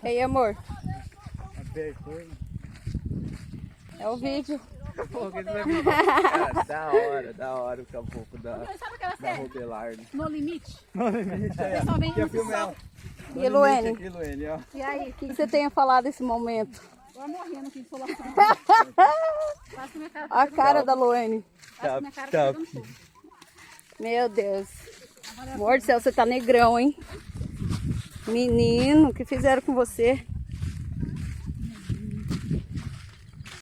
Ei, amor. Apertou. É o vídeo. Cara, da hora o caboclo da Robelardo. No limite? No limite, é. Só vem Quer filmar? E a Luene? Aqui, Luene, ó. E aí? O que você tem a falar desse momento? Tô morrendo aqui de insolação. Quase que minha cara A cara da Luene. Quase que minha cara Tá, pegando fogo. Meu Deus. Amor do céu, você tá negrão, hein? Menino, o que fizeram com você?